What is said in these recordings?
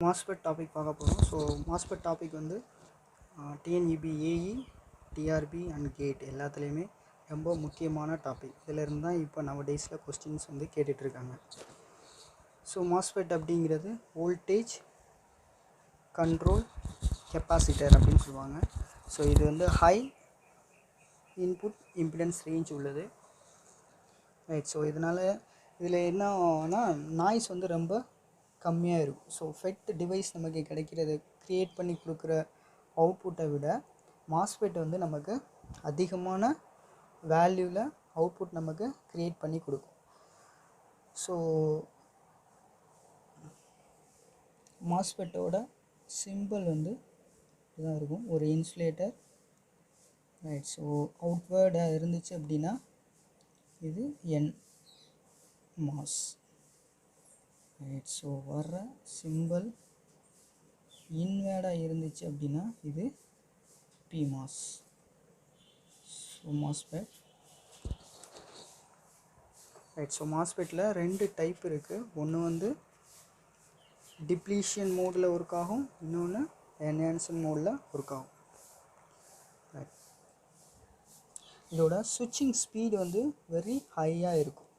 MOSFET topic பார்க்க போகிறோம். So MOSFET topic வந்து TNEB, AE, TRB and GATE எல்லாத்துலேயுமே ரொம்ப முக்கியமான டாபிக். இதிலேருந்து தான் இப்போ நம்ம டேஸில் கொஸ்டின்ஸ் வந்து கேட்டுட்ருக்காங்க. ஸோ மாஸ்பெட் அப்படிங்கிறது வோல்டேஜ் கண்ட்ரோல் கெப்பாசிட்டர் அப்படின்னு சொல்லுவாங்க. ஸோ இது வந்து ஹை இன்புட் இம்பிடன்ஸ் ரேஞ்ச் உள்ளது, ரைட். ஸோ இதனால் இதில் என்ன ஆகும்னா நாய்ஸ் வந்து ரொம்ப கம்மியாக இருக்கும். ஸோ ஃபெட் டிவைஸ் நமக்கு கிடைக்கிறது க்ரியேட் பண்ணி கொடுக்குற அவுட்புட்டை விட மாஸ்பெட் வந்து நமக்கு அதிகமான வேல்யூவில் அவுட்புட் நமக்கு க்ரியேட் பண்ணி கொடுக்கும். ஸோ மாஸ்பெட்டோட சிம்பிள் வந்து இதுதான் இருக்கும், ஒரு இன்சுலேட்டர், ரைட். ஸோ அவுட்வேர்டாக இருந்துச்சு அப்படின்னா இது என் மாஸ், ரைட். ஸோ வர்ற சிம்பிள் இன்வேர்டாக இருந்துச்சு அப்படின்னா இது P MOS. So MOSFET, right. So மாஸ்பெட்டில் ரெண்டு டைப் இருக்குது. ஒன்று வந்து டிப்ளீஷன் மோடில் ஒர்க் ஆகும், இன்னொன்று என்ஹான்சன் மோடில் ஒர்க் ஆகும், ரைட். இதோட ஸ்விட்சிங் ஸ்பீடு வந்து வெரி ஹையாக இருக்கும்,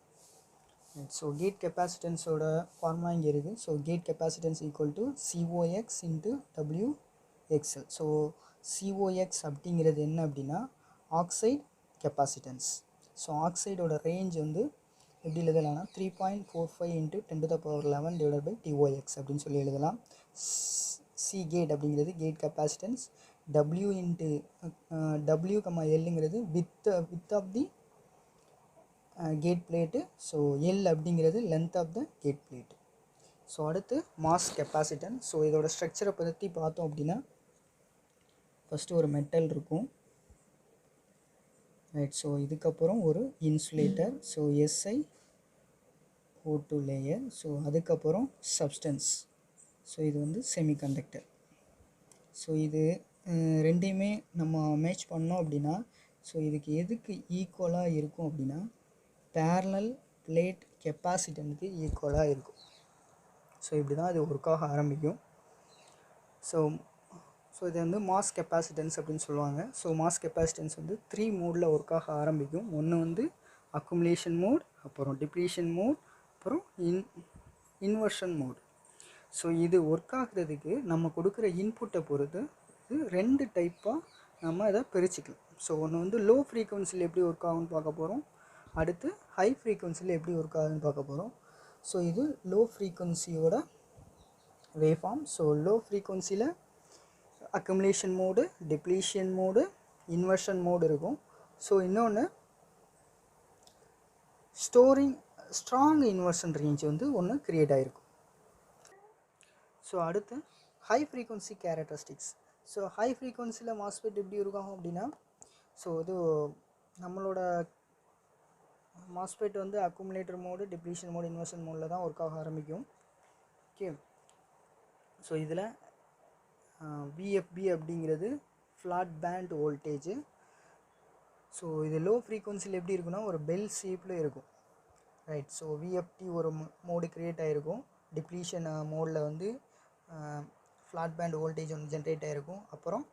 ரைட். ஸோ கேட் கெப்பாசிட்டன்ஸோட ஃபார்முலா இங்கே இருக்குது. So gate capacitance equal to COX into W X L. So COX அப்படிங்கிறது என்ன அப்படின்னா ஆக்சைடு கெப்பாசிட்டன்ஸ். ஸோ ஆக்சைடோட ரேஞ்ச் வந்து எப்படி எழுதலாம்னா 3.45 இன்ட்டு 10⁻11 டிவைட் பை டிஓஎக்ஸ் அப்படின்னு சொல்லி எழுதலாம். சி கேட் அப்படிங்கிறது gate capacitance, W into W எல்லுங்கிறது width of the gate plate. So L அப்படிங்கிறது length of the gate plate. So அடுத்து மாஸ் கெப்பாசிட்டன்ஸ். ஸோ இதோட ஸ்ட்ரக்சரை பற்றி பார்த்தோம் அப்படின்னா ஃபஸ்ட்டு ஒரு மெட்டல் இருக்கும், ரைட். ஸோ இதுக்கப்புறம் ஒரு insulator, so SiO2 layer. So அதுக்கப்புறம் சப்ஸ்டன்ஸ், ஸோ இது வந்து செமிகண்டக்டர். ஸோ இது ரெண்டையுமே நம்ம மேட்ச் பண்ணோம் அப்படின்னா ஸோ இதுக்கு எதுக்கு ஈக்குவலாக இருக்கும் அப்படின்னா பேரலல் பிளேட் கெப்பாசிட்டனுக்கு ஈக்குவலாக இருக்கும். ஸோ இப்படி தான் இது ஒர்க்காக ஆரம்பிக்கும். ஸோ இது வந்து மாஸ் கெப்பாசிட்டன்ஸ் அப்படின்னு சொல்லுவாங்க. ஸோ மாஸ் கெப்பாசிட்டன்ஸ் வந்து 3 மோடில் ஒர்க்காக ஆரம்பிக்கும். ஒன்று வந்து அக்குமுலேஷன் மோட், அப்புறம் டிப்ளீஷன் மோட், அப்புறம் இன்வர்ஷன் மோட். ஸோ இது ஒர்க் ஆகுறதுக்கு நம்ம கொடுக்குற இன்புட்டை பொறுத்து இது ரெண்டு டைப்பாக நம்ம இதை பிரிச்சுக்கலாம். ஸோ ஒன்று வந்து லோ ஃப்ரீக்வன்சியில் எப்படி ஒர்க் ஆகும்னு பார்க்க போகிறோம், அடுத்து ஹை ஃப்ரீக்வன்சியில் எப்படி ஒர்க் ஆகுதுன்னு பார்க்க போகிறோம். ஸோ இது லோ ஃப்ரீக்வன்சியோட வேவ்ஃபார்ம். ஸோ லோ ஃப்ரீக்வன்சியில் accumulation mode, depletion mode, inversion mode இருக்கும். ஸோ இன்னொன்று ஸ்ட்ராங் இன்வர்ஷன் ரேஞ்ச் வந்து ஒன்று க்ரியேட் ஆகிருக்கும். ஸோ அடுத்து high frequency characteristics. So high ஃப்ரீக்வன்சியில் மாஸ்பெட் எப்படி இருக்கும் அப்படின்னா ஸோ இது நம்மளோட மாஸ்பெட் வந்து accumulator mode, depletion mode, inversion மோடில் தான் ஒர்க் ஆக ஆரம்பிக்கும். ஓகே. ஸோ இதில் விஎஃப்பி அப்படிங்கிறது ஃப்ளாட் பேண்ட் வோல்டேஜ். ஸோ இது லோ ஃப்ரீக்வன்சியில் எப்படி இருக்குன்னா ஒரு பெல் ஷேப்பில் இருக்கும், ரைட். ஸோ விஎஃப்டி ஒரு மோடு க்ரியேட் ஆகிருக்கும், டிப்ளீஷன் மோடில் வந்து ஃப்ளாட் பேண்ட் வோல்டேஜ் ஒன்று ஜென்ரேட் ஆகிருக்கும், அப்புறம்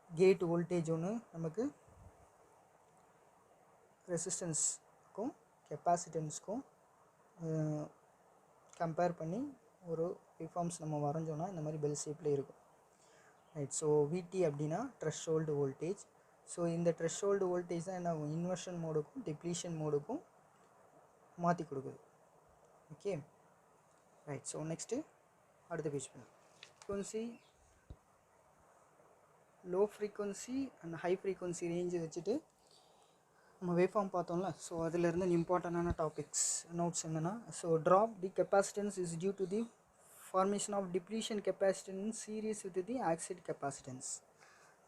கேட் வோல்டேஜ் ஒன்று நமக்கு ரெசிஸ்டன்ஸ்க்கும் கெப்பாசிட்டன்ஸ்க்கும் கம்பேர் பண்ணி ஒரு வேவ்ஃபார்ம்ஸ் நம்ம வரைஞ்சோன்னா இந்த மாதிரி பெல் ஷேப்பில் இருக்கும், ரைட். ஸோ விடி அப்படின்னா த்ரெஷ்ஹோல்டு வோல்டேஜ். ஸோ இந்த த்ரெஷ்ஹோல்டு வோல்டேஜ் தான் என்ன இன்வர்ஷன் மோடுக்கும் டிப்ளீஷன் மோடுக்கும் மாற்றி கொடுக்குது. Okay, right. ஸோ நெக்ஸ்ட்டு அடுத்த பேஜ் பண்ணலாம். Frequency, low frequency and high frequency range வச்சுட்டு நம்ம வேவ்ஃபார்ம் பார்த்தோம்ல. ஸோ அதிலேருந்து இம்பார்ட்டண்டான டாபிக்ஸ் நோட்ஸ் என்னென்னா so drop the capacitance is due to the formation of depletion capacitance in series with the oxide capacitance.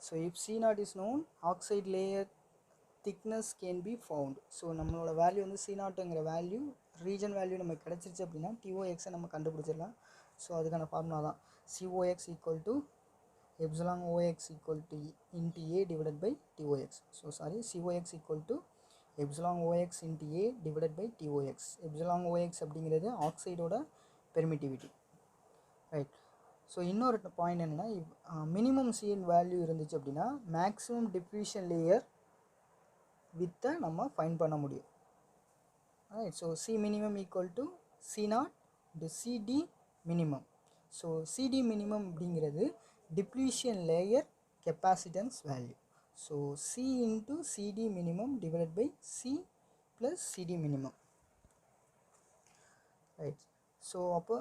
So if C0 is known, oxide layer thickness can be found. So நம்மளோட value வந்து C0ங்கிற value region value நமக்கு கிடச்சிருச்சு அப்படின்னா TOXை நம்ம கண்டுபிடிச்சிடலாம். So அதுக்கான formula தான் COX equal to epsilon OX equal to into A divided by TOX. So sorry, COX equal to epsilon OX into A divided by TOX. Epsilon OX அப்படிங்கிறது ஆக்சைடோட permittivity, right. So இன்னொரு point என்னென்னா, minimum CN value இருந்துச்சு அப்படின்னா maximum depletion layer வித்தை நம்ம find பண்ண முடியும். Right. So C minimum equal to C nought to CD minimum. So CD minimum அப்படிங்கிறது depletion layer capacitance value. So C into CD minimum divided by C plus CD minimum. Right. So அப்போ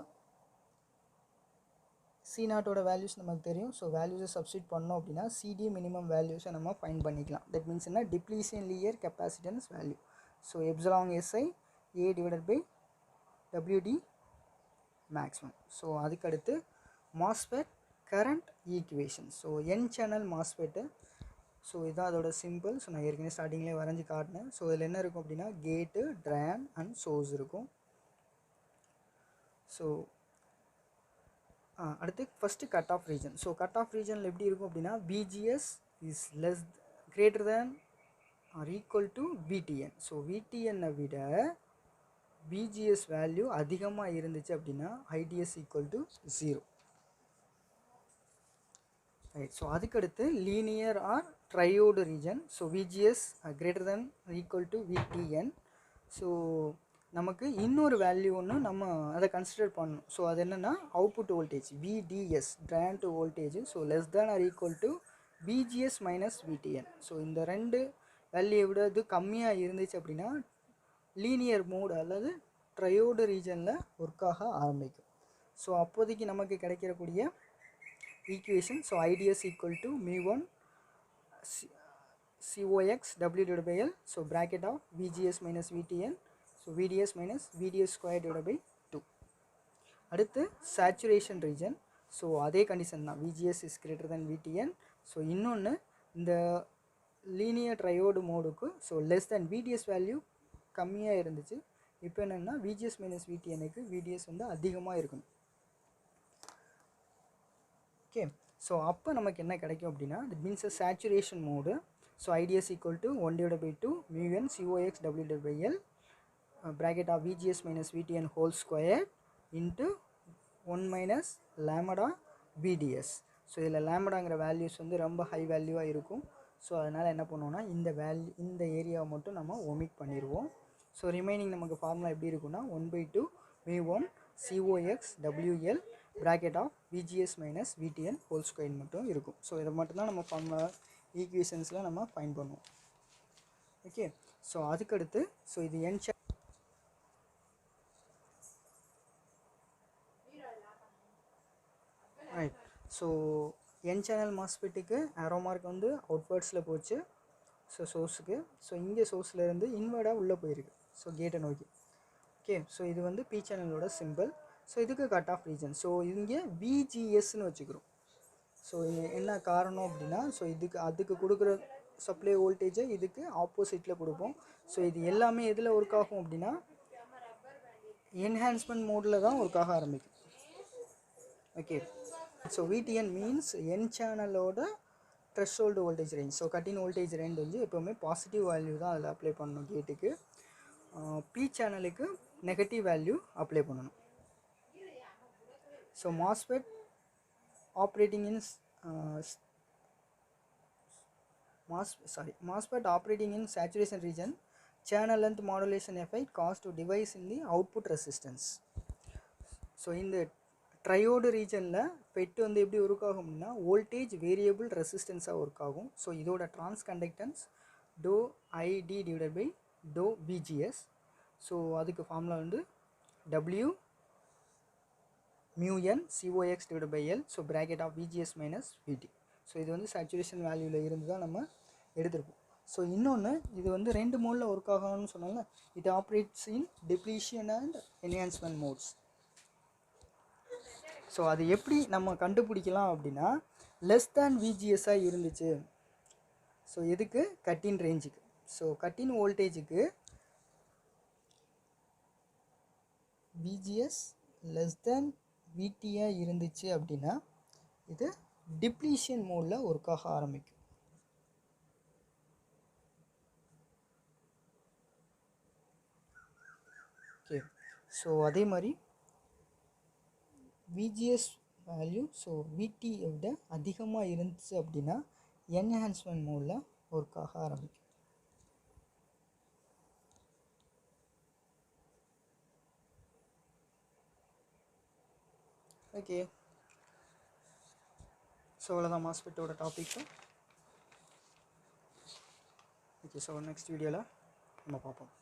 C நாட்டோட values நமக்கு தெரியும். So வேல்யூஸை substitute பண்ணோம் அப்படின்னா CD minimum வேல்யூஸை நம்ம ஃபைண்ட் பண்ணிக்கலாம். தட் மீன்ஸ் என்ன, depletion layer capacitance value. So epsilon SI A divided by WD maximum. So அதுக்கடுத்து MOSFET current equation. So N channel MOSFET. So இதுதான் அதோட சிம்பிள். ஸோ நான் ஏற்கனவே ஸ்டார்டிங்லேயே வரைஞ்சி காட்டினேன். ஸோ இதில் என்ன இருக்கும் அப்படின்னா கேட்டு, ட்ரான் அண்ட் சோர்ஸ் இருக்கும். ஸோ அடுத்து first cut off region. So cut off ரீஜனில் எப்படி இருக்கும் அப்படின்னா VGS is greater than or equal to VTN. So VTN-ஐ விட VGS வேல்யூ அதிகமாக இருந்துச்சு அப்படின்னா IDS equal to 0. Right. So அதுக்கடுத்து linear or triode region. So VGS greater than equal to VTN. So நமக்கு இன்னொரு வேல்யூ ஒன்று நம்ம அதை கன்சிடர் பண்ணணும். ஸோ அது என்னென்னா output voltage VDS drain to voltage. So less than or equal to VGS minus VTN. So இந்த ரெண்டு வேல்யூவை விட இது கம்மியாக இருந்துச்சு அப்படின்னா லீனியர் மோடு அல்லது ட்ரையோடு ரீஜனில் ஒர்க் ஆக ஆரம்பிக்கும். ஸோ அப்போதைக்கு நமக்கு கிடைக்கக்கூடிய equation, so IDS equal to μ1 COX W/L. So bracket of VGS minus VTN. So VDS minus VDS square divide by 2. அடுத்து சேச்சுரேஷன் ரீஜன். ஸோ அதே கண்டிஷன் தான், VGS is greater than VTN. So இன்னொன்று இந்த linear triode மோடுக்கு so less தேன் VDS value கம்மியாக இருந்துச்சு. இப்போ என்னென்னா VGS மைனஸ் VTNக்கு VDS வந்து அதிகமாக இருக்கணும். ஓகே. ஸோ அப்போ நமக்கு என்ன கிடைக்கும் அப்படின்னா it means saturation mode. So IDS equal to 1/2 μn COX W/L bracket of VGS minus VTN whole square into 1 minus lambda VDS. So இதில் லேம்படாங்கிற வேல்யூஸ் வந்து ரொம்ப ஹை வேல்யூவாக இருக்கும். ஸோ அதனால் என்ன பண்ணுவோம்னா இந்த ஏரியாவை மட்டும் நம்ம ஒமிட் பண்ணிடுவோம். ஸோ ரிமைனிங் நமக்கு ஃபார்முலா எப்படி இருக்குன்னா 1/2 μ1 COX WL bracket of VGS minus VTN whole square மட்டும் இருக்கும். ஸோ இதை மட்டும்தான் நம்ம ஃபார்முலா ஈக்குவேஷன்ஸில் நம்ம ஃபைண்ட் பண்ணுவோம். ஓகே. ஸோ அதுக்கடுத்து ஸோ இது என் ரைட். ஸோ என் சேனல் மாஸ்பெட்டுக்கு ஆரோ மார்க் வந்து அவுட்வர்ட்ஸில் போச்சு. ஸோ சோர்ஸுக்கு. ஸோ இங்கே சோர்ஸ்லேருந்து இன்வர்டாக உள்ளே போயிருக்கு. ஸோ கேட்டை நோக்கி. ஓகே. ஸோ இது வந்து பி சேனலோட சிம்பிள். ஸோ இதுக்கு கட் ஆஃப் ரீஜன். ஸோ இங்கே VGSன்னு வச்சுக்கிறோம். ஸோ என்ன காரணம் அப்படின்னா ஸோ அதுக்கு கொடுக்குற சப்ளை வோல்டேஜை இதுக்கு ஆப்போசிட்டில் கொடுப்போம். ஸோ இது எல்லாமே எதில் ஒர்க் ஆகும் அப்படின்னா என்ஹான்ஸ்மெண்ட் மோடில் தான் ஒர்க் ஆக ஆரம்பிக்கும். Okay. So VTN means N சேனலோட threshold voltage range. So cut in voltage range வந்து எப்போவுமே பாசிட்டிவ் வேல்யூ தான் அதில் அப்ளை பண்ணணும் கேட்டுக்கு. பி சேனலுக்கு நெகட்டிவ் வேல்யூ அப்ளை பண்ணணும். So MOSFET operating in saturation region, channel length modulation effect caused to device in the output resistance. So இந்த triode ரீஜனில் பெட்டு வந்து எப்படி ஒர்க் ஆகும்னா வோல்டேஜ் வேரியபிள் ரெசிஸ்டன்ஸாக ஒர்க் ஆகும். ஸோ இதோட transconductance do ID divided by do VGS. So அதுக்கு formula வந்து W μn COX divided by L. So bracket of VGS minus VT. So இது வந்து சேச்சுரேஷன் வேல்யூவில் இருந்து தான் நம்ம எடுத்திருப்போம். ஸோ இன்னொன்று இது வந்து ரெண்டு மோடில் ஒர்க் ஆகணும்னு சொன்னால it operates in depletion and enhancement modes. So அது எப்படி நம்ம கண்டுபிடிக்கலாம் அப்படின்னா லெஸ் தேன் VGSஆக இருந்துச்சு. ஸோ எதுக்கு கட்டின் ரேஞ்சுக்கு. ஸோ கட்டின் வோல்டேஜுக்கு VGS லெஸ் தேன் VTஆக இருந்துச்சு அப்படின்னா இது டிப்ளீஷன் மோடில் ஒர்க் ஆக ஆரம்பிக்கும். ஓகே. ஸோ அதே மாதிரி VGS வேல்யூ. ஸோ விடியை விட அதிகமாக இருந்துச்சு அப்படின்னா என்ஹான்ஸ்மெண்ட் மோடில் ஒர்க் ஆக ஆரம்பிக்கும். ஓகே, ஸோ அவ்வளோதான் மாஸ்ஃபெட்டோட டாப்பிக்கு. ஓகே, ஸோ நெக்ஸ்ட் வீடியோவில் நம்ம பார்ப்போம்.